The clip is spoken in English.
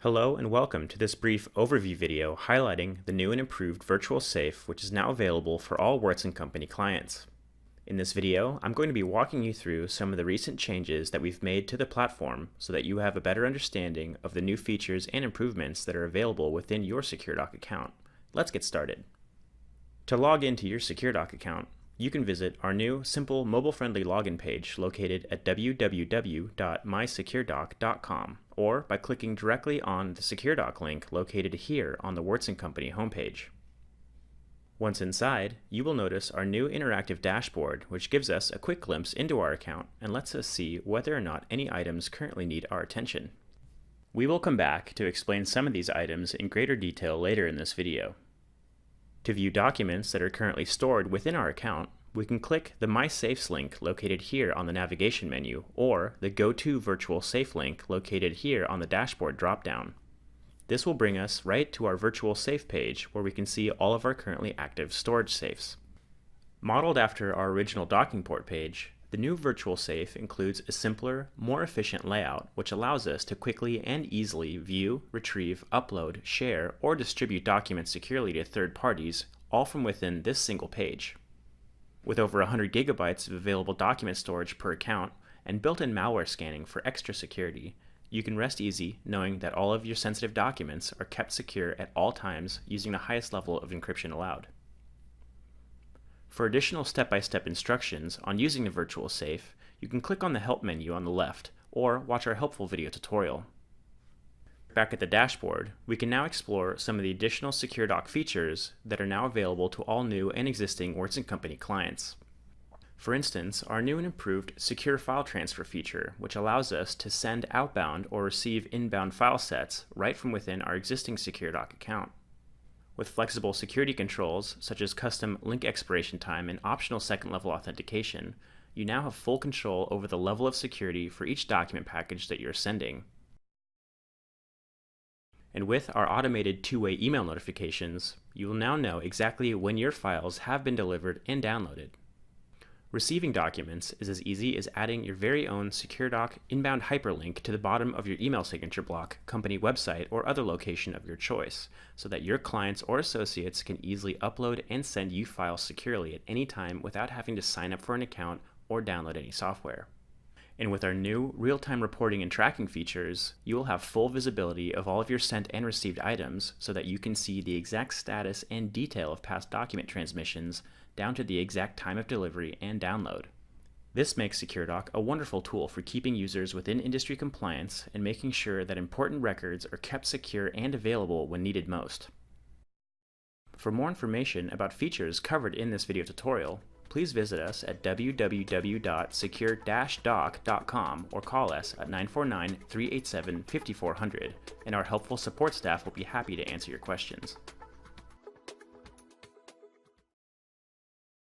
Hello and welcome to this brief overview video highlighting the new and improved virtual safe, which is now available for all Wertz & Company clients. In this video, I'm going to be walking you through some of the recent changes that we've made to the platform so that you have a better understanding of the new features and improvements that are available within your SecureDock account. Let's get started. To log into your SecureDock account, you can visit our new, simple, mobile-friendly login page located at www.mysecuredock.com or by clicking directly on the SecureDock link located here on the Wertz & Company homepage. Once inside, you will notice our new interactive dashboard, which gives us a quick glimpse into our account and lets us see whether or not any items currently need our attention. We will come back to explain some of these items in greater detail later in this video. To view documents that are currently stored within our account, we can click the My Safes link located here on the navigation menu or the Go To Virtual Safe link located here on the dashboard dropdown. This will bring us right to our virtual safe page where we can see all of our currently active storage safes. Modeled after our original docking port page, the new virtual safe includes a simpler, more efficient layout which allows us to quickly and easily view, retrieve, upload, share, or distribute documents securely to third parties, all from within this single page. With over 100 gigabytes of available document storage per account and built-in malware scanning for extra security, you can rest easy knowing that all of your sensitive documents are kept secure at all times using the highest level of encryption allowed. For additional step-by-step instructions on using the virtual safe, you can click on the Help menu on the left or watch our helpful video tutorial. Back at the dashboard, we can now explore some of the additional SecureDock features that are now available to all new and existing Wertz & Company clients. For instance, our new and improved Secure File Transfer feature, which allows us to send outbound or receive inbound file sets right from within our existing SecureDock account. With flexible security controls, such as custom link expiration time and optional second-level authentication, you now have full control over the level of security for each document package that you're sending. And with our automated two-way email notifications, you will now know exactly when your files have been delivered and downloaded. Receiving documents is as easy as adding your very own SecureDock inbound hyperlink to the bottom of your email signature block, company website, or other location of your choice, so that your clients or associates can easily upload and send you files securely at any time without having to sign up for an account or download any software. And with our new real-time reporting and tracking features, you will have full visibility of all of your sent and received items so that you can see the exact status and detail of past document transmissions down to the exact time of delivery and download. This makes SecureDock a wonderful tool for keeping users within industry compliance and making sure that important records are kept secure and available when needed most. For more information about features covered in this video tutorial, please visit us at www.secure-dock.com or call us at 949-387-5400, and our helpful support staff will be happy to answer your questions.